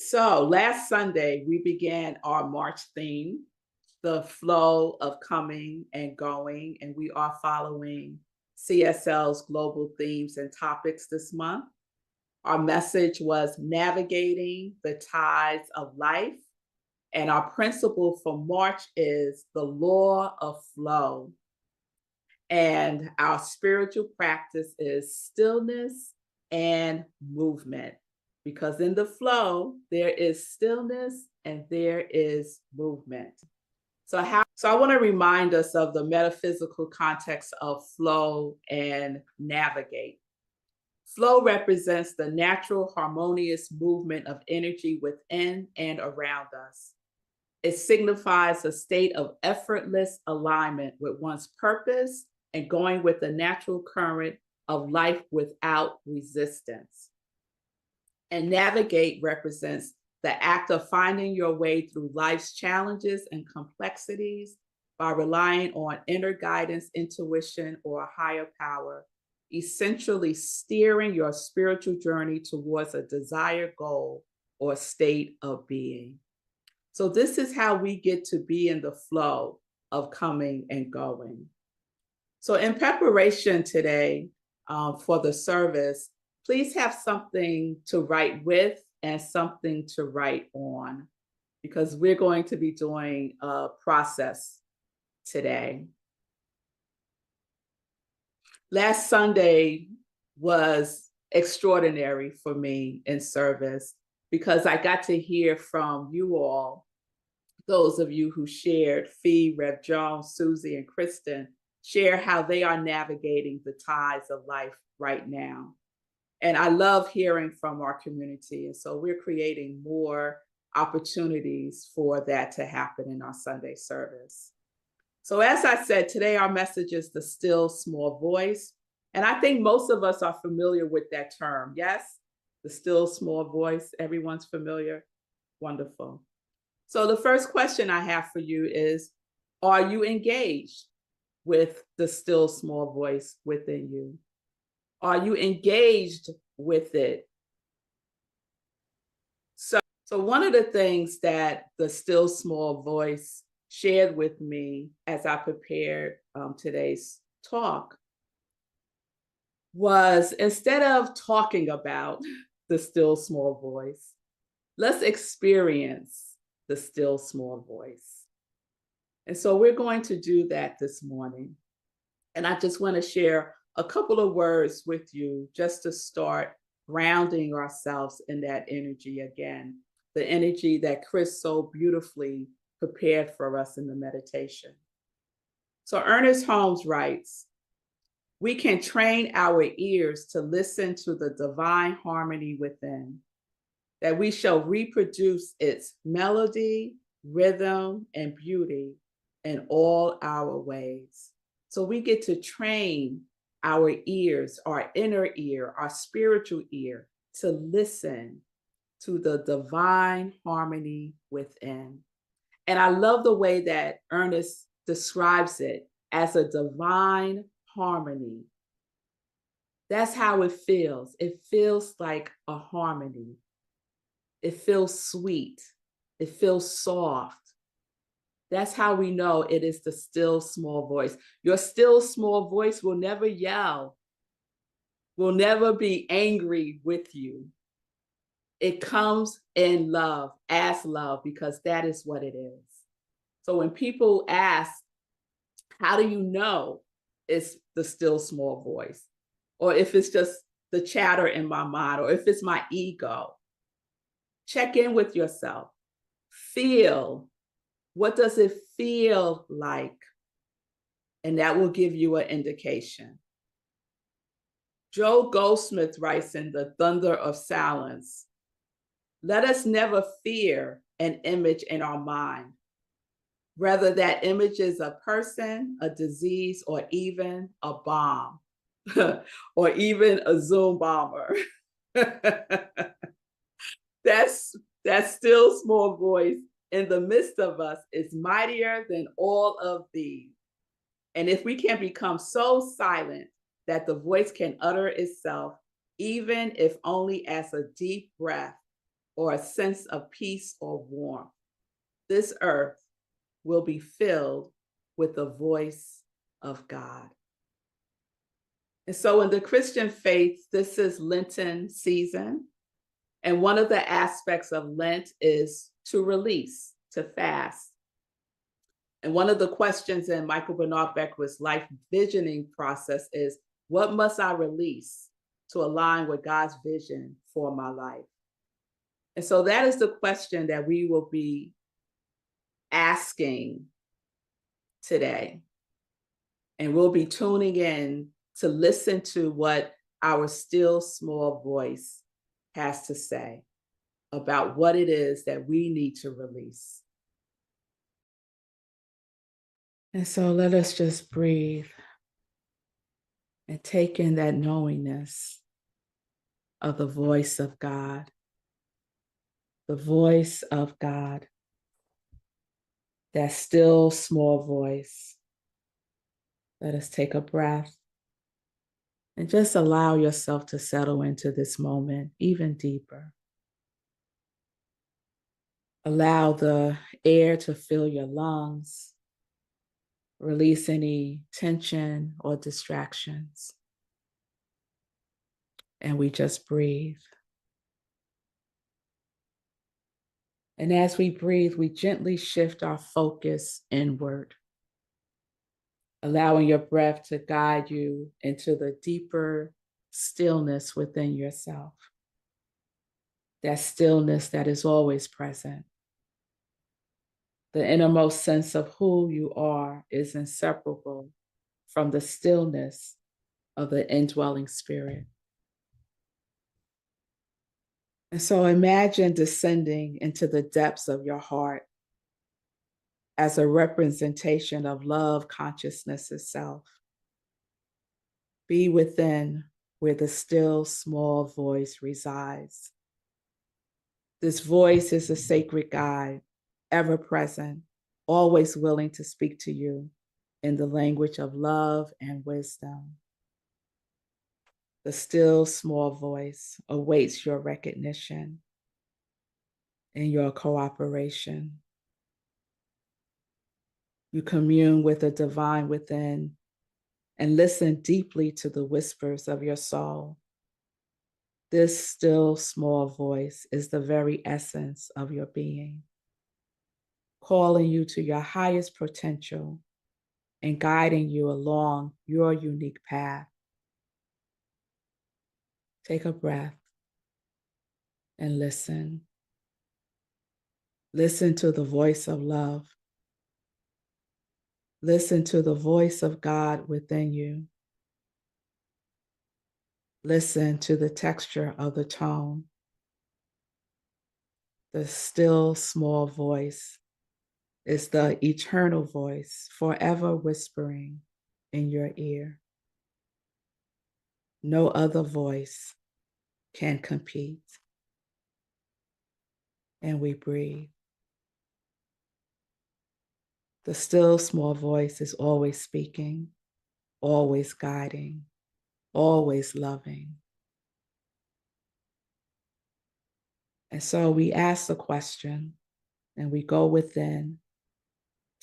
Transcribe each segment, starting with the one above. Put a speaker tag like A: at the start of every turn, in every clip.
A: So last Sunday, we began our March theme, the flow of coming and going, and we are following CSL's global themes and topics this month. Our message was navigating the tides of life, and our principle for March is the law of flow. And our spiritual practice is stillness and movement. Because in the flow, there is stillness and there is movement. So I want to remind us of the metaphysical context of flow and navigate. Flow represents the natural harmonious movement of energy within and around us. It signifies a state of effortless alignment with one's purpose and going with the natural current of life without resistance. And navigate represents the act of finding your way through life's challenges and complexities by relying on inner guidance, intuition, or a higher power, essentially steering your spiritual journey towards a desired goal or state of being. So this is how we get to be in the flow of coming and going. So in preparation today for the service, please have something to write with and something to write on, because we're going to be doing a process today. Last Sunday was extraordinary for me in service because I got to hear from you all, those of you who shared, Fee, Rev Jones, Susie, and Kristen, share how they are navigating the tides of life right now. And I love hearing from our community. And so we're creating more opportunities for that to happen in our Sunday service. So as I said, today our message is the still small voice. And I think most of us are familiar with that term. Yes, the still small voice. Everyone's familiar. Wonderful. So the first question I have for you is, are you engaged with the still small voice within you? Are you engaged with it? So one of the things that the still small voice shared with me as I prepared today's talk was, instead of talking about the still small voice, let's experience the still small voice. And so we're going to do that this morning. And I just want to share a couple of words with you just to start grounding ourselves in that energy again, the energy that Chris so beautifully prepared for us in the meditation. So Ernest Holmes writes, "We can train our ears to listen to the divine harmony within, that we shall reproduce its melody, rhythm, and beauty in all our ways." So we get to train our ears, our inner ear, our spiritual ear, to listen to the divine harmony within. And I love the way that Ernest describes it as a divine harmony. That's how it feels. It feels like a harmony. It feels sweet. It feels soft. That's how we know it is the still small voice. Your still small voice will never yell, will never be angry with you. It comes in love, as love, because that is what it is. So when people ask, how do you know it's the still small voice? Or if it's just the chatter in my mind, or if it's my ego, check in with yourself. Feel, what does it feel like? And that will give you an indication. Joe Goldsmith writes in The Thunder of Silence, "Let us never fear an image in our mind, whether that image is a person, a disease, or even a bomb, or even a Zoom bomber." That still small voice in the midst of us is mightier than all of these. And if we can become so silent that the voice can utter itself, even if only as a deep breath, or a sense of peace or warmth. This earth will be filled with the voice of God. And so in the Christian faith, this is Lenten season. And one of the aspects of Lent is to release, to fast. And one of the questions in Michael Bernard Beckwith's life visioning process is, what must I release to align with God's vision for my life? And so that is the question that we will be asking today. And we'll be tuning in to listen to what our still small voice has to say about what it is that we need to release. And so let us just breathe and take in that knowingness of the voice of God, the voice of God, that still small voice. Let us take a breath and just allow yourself to settle into this moment even deeper. Allow the air to fill your lungs. Release any tension or distractions. And we just breathe. And as we breathe, we gently shift our focus inward, allowing your breath to guide you into the deeper stillness within yourself. That stillness that is always present. The innermost sense of who you are is inseparable from the stillness of the indwelling spirit. And so imagine descending into the depths of your heart as a representation of love consciousness itself. Be within where the still small voice resides. This voice is a sacred guide, ever present, always willing to speak to you in the language of love and wisdom. The still small voice awaits your recognition and your cooperation. You commune with the divine within and listen deeply to the whispers of your soul. This still small voice is the very essence of your being, calling you to your highest potential and guiding you along your unique path. Take a breath and listen. Listen to the voice of love. Listen to the voice of God within you. Listen to the texture of the tone. The still small voice is the eternal voice forever whispering in your ear. No other voice can compete. And we breathe. The still small voice is always speaking, always guiding, always loving. And so we ask the question and we go within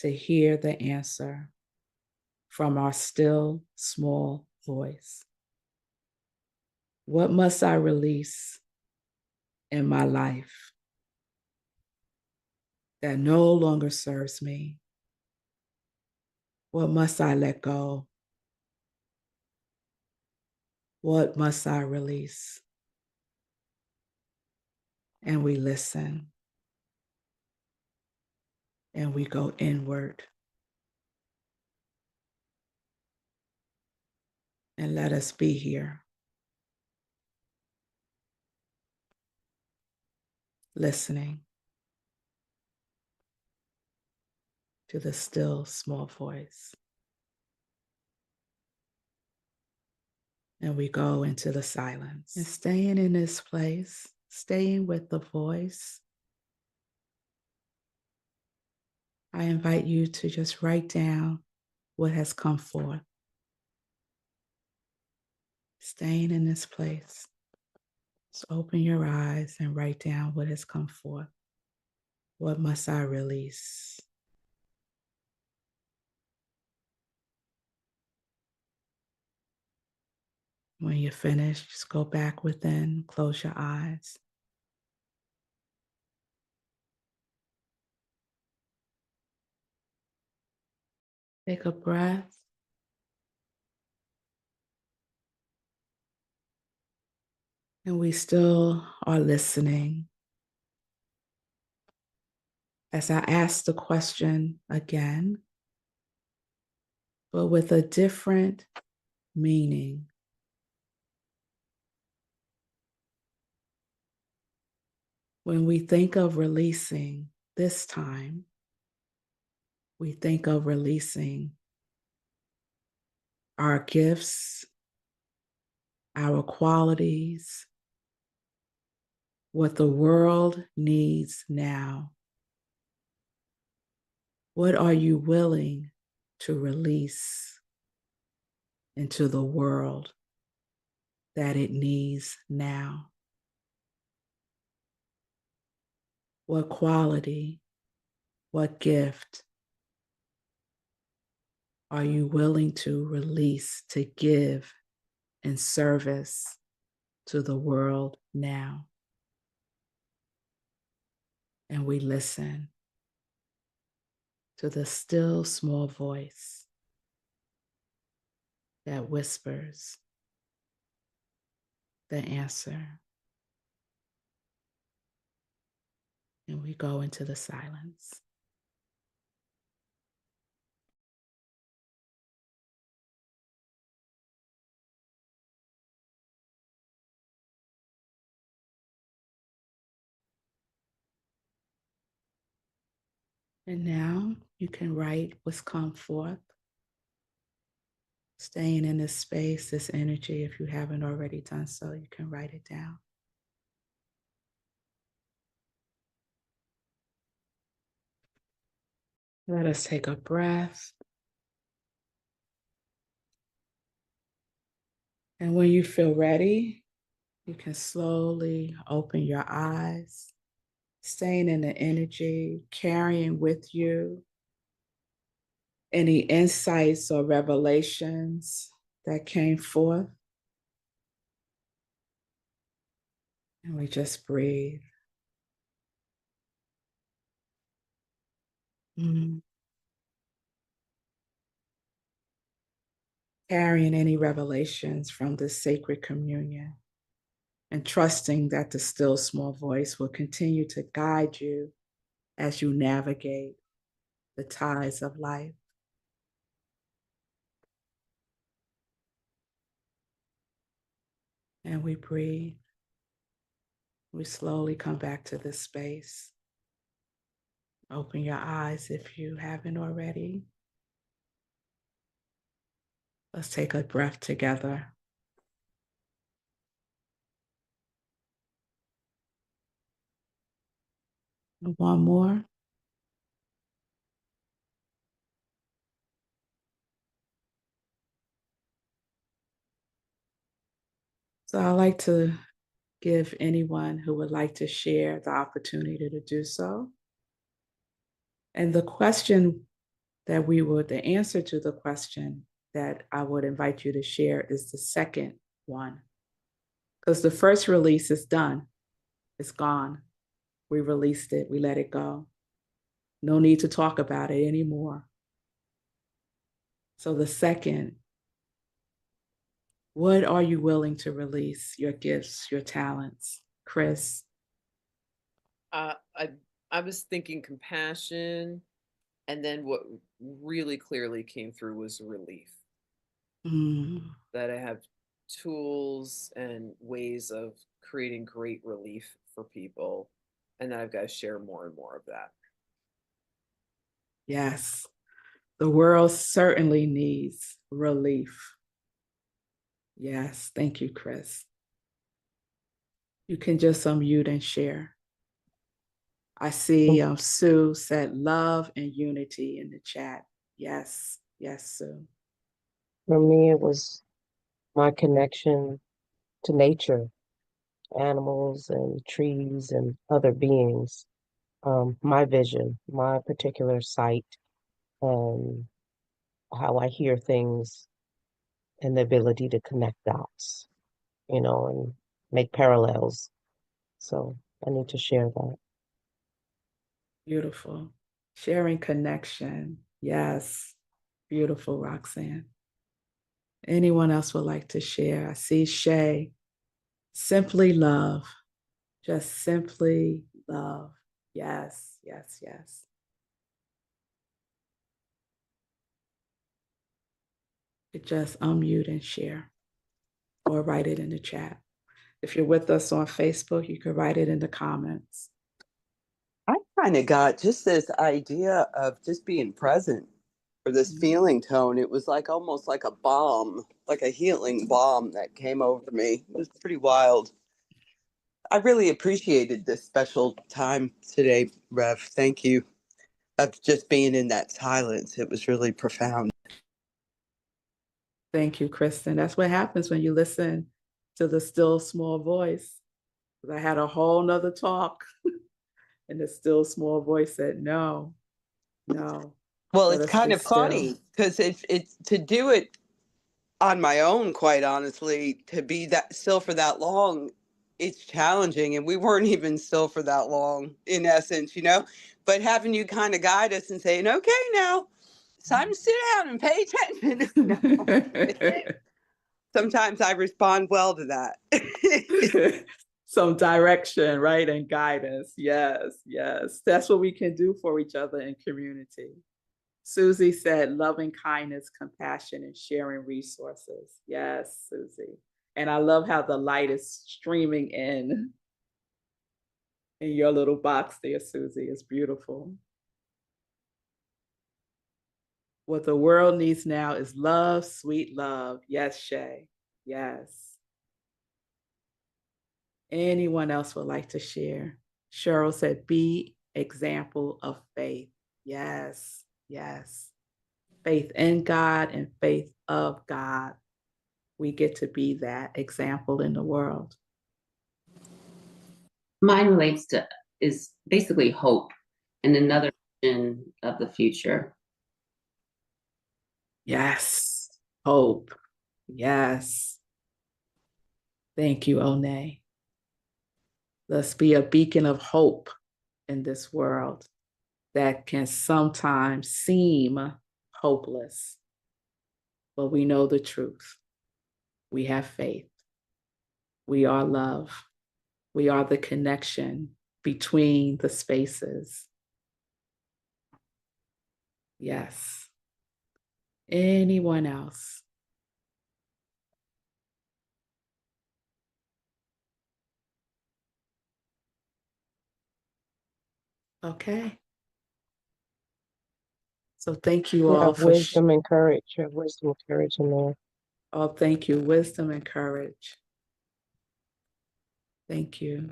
A: to hear the answer from our still small voice. What must I release in my life that no longer serves me? What must I let go? What must I release? And we listen. And we go inward. And let us be here, listening to the still small voice. And we go into the silence. And staying in this place, staying with the voice, I invite you to just write down what has come forth. Staying in this place. So open your eyes and write down what has come forth. What must I release? When you're finished, just go back within, close your eyes. Take a breath. And we still are listening. As I ask the question again, but with a different meaning. When we think of releasing this time, we think of releasing our gifts, our qualities, what the world needs now. What are you willing to release into the world that it needs now? What quality, what gift are you willing to release to give in service to the world now? And we listen to the still small voice that whispers the answer. And we go into the silence. And now you can write what's come forth, staying in this space, this energy. If you haven't already done so, you can write it down. Let us take a breath. And when you feel ready, you can slowly open your eyes, staying in the energy, carrying with you any insights or revelations that came forth. And we just breathe. Carrying any revelations from this sacred communion and trusting that the still small voice will continue to guide you as you navigate the tides of life. And we breathe. We slowly come back to this space. Open your eyes if you haven't already. Let's take a breath together. And one more. So I'd like to give anyone who would like to share the opportunity to do so. And the answer to the question that I would invite you to share is the second one. Because the first release is done. It's gone. We released it. We let it go. No need to talk about it anymore. So the second, what are you willing to release? Your gifts, your talents. Chris?
B: I was thinking compassion, and then what really clearly came through was relief. That I have tools and ways of creating great relief for people, and that I've got to share more and more of that.
A: Yes, the world certainly needs relief. Yes, thank you, Chris. You can just unmute and share. I see Sue said love and unity in the chat. Yes, yes, Sue.
C: For me, it was my connection to nature. animals and trees and other beings. My vision, my particular sight, and how I hear things, and the ability to connect dots, and make parallels. So I need to share that.
A: Beautiful. Sharing connection. Yes. Beautiful, Roxanne. Anyone else would like to share? I see Shay. Simply love. Just simply love. Yes, yes, yes. You just unmute and share or write it in the chat. If you're with us on Facebook, you can write it in the comments.
D: I kind of got just this idea of just being present for this feeling tone. It was like almost like a balm, like a healing balm that came over me. It was pretty wild. I really appreciated this special time today, Rev. Thank you. Of just being in that silence. It was really profound.
A: Thank you, Kristen. That's what happens when you listen to the still small voice. I had a whole nother talk, and the still small voice said, no, no.
D: Well,
A: Let
D: it's
A: us
D: kind
A: be
D: of funny
A: still.
D: because it's to do it on my own, quite honestly, to be that still for that long, it's challenging. And we weren't even still for that long, in essence, but having you kind of guide us and saying, okay, now it's time to sit down and pay attention. Sometimes I respond well to that.
A: Some direction, right? And guidance. Yes, yes. That's what we can do for each other in community. Susie said loving kindness, compassion, and sharing resources. Yes, Susie. And I love how the light is streaming in your little box there, Susie. It's beautiful. What the world needs now is love, sweet love. Yes, Shay. Yes. Anyone else would like to share? Cheryl said, be example of faith. Yes, yes. Faith in God and faith of God. We get to be that example in the world.
E: Mine is basically hope and another vision of the future.
A: Yes, hope. Yes. Thank you, One. Let's be a beacon of hope in this world that can sometimes seem hopeless, but we know the truth. We have faith. We are love. We are the connection between the spaces. Yes. Anyone else? Okay. So thank you
C: You
A: all
C: have
A: for
C: wisdom and courage. You have wisdom and courage in there.
A: Oh, thank you. Wisdom and courage. Thank you.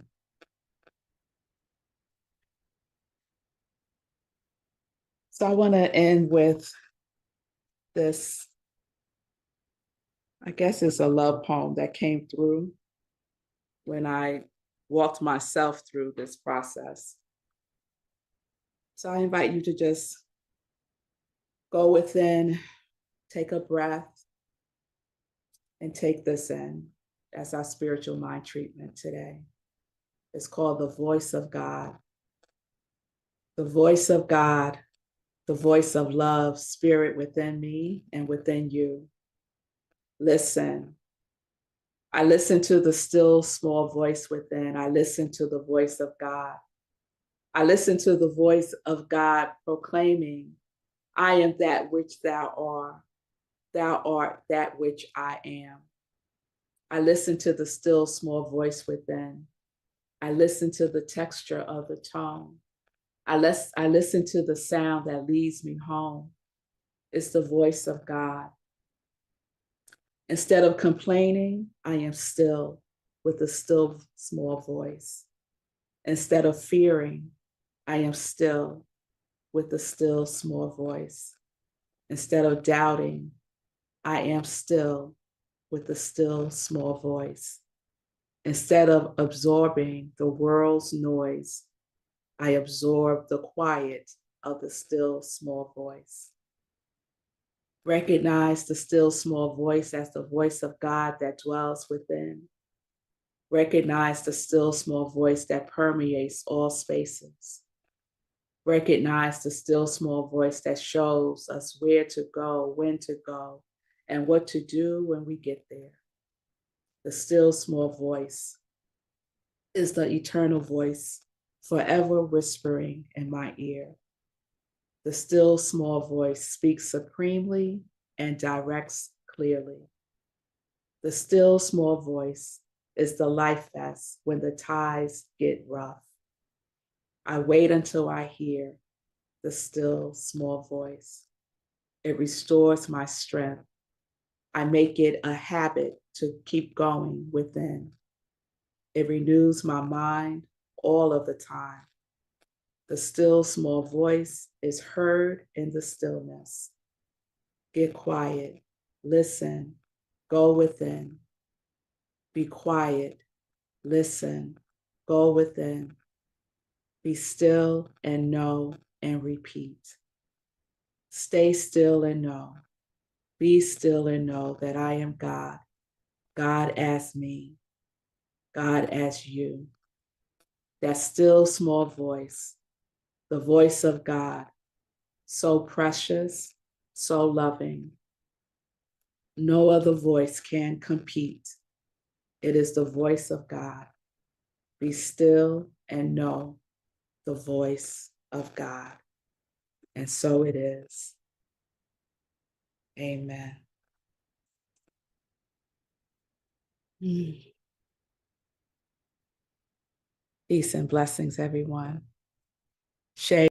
A: So I want to end with this. I guess it's a love poem that came through when I walked myself through this process. So I invite you to just go within, take a breath, and take this in as our spiritual mind treatment today. It's called the voice of God. The voice of God, the voice of love, spirit within me and within you. Listen. I listen to the still small voice within. I listen to the voice of God. I listen to the voice of God proclaiming, I am that which thou art. Thou art that which I am. I listen to the still small voice within. I listen to the texture of the tone. I listen to the sound that leads me home. It's the voice of God. Instead of complaining, I am still with a still small voice. Instead of fearing, I am still with a still small voice. Instead of doubting, I am still with a still small voice. Instead of absorbing the world's noise, I absorb the quiet of the still small voice. Recognize the still small voice as the voice of God that dwells within. Recognize the still small voice that permeates all spaces. Recognize the still small voice that shows us where to go, when to go, and what to do when we get there. The still small voice is the eternal voice forever whispering in my ear. The still small voice speaks supremely and directs clearly. The still small voice is the life vest when the tides get rough. I wait until I hear the still small voice. It restores my strength. I make it a habit to keep going within. It renews my mind all of the time. The still small voice is heard in the stillness. Get quiet, listen, go within. Be quiet, listen, go within. Be still and know and repeat. Stay still and know. Be still and know that I am God. God as me. God as you. That still small voice, the voice of God, so precious, so loving. No other voice can compete. It is the voice of God. Be still and know the voice of God. And so it is. Amen. Peace and blessings, everyone. Shay.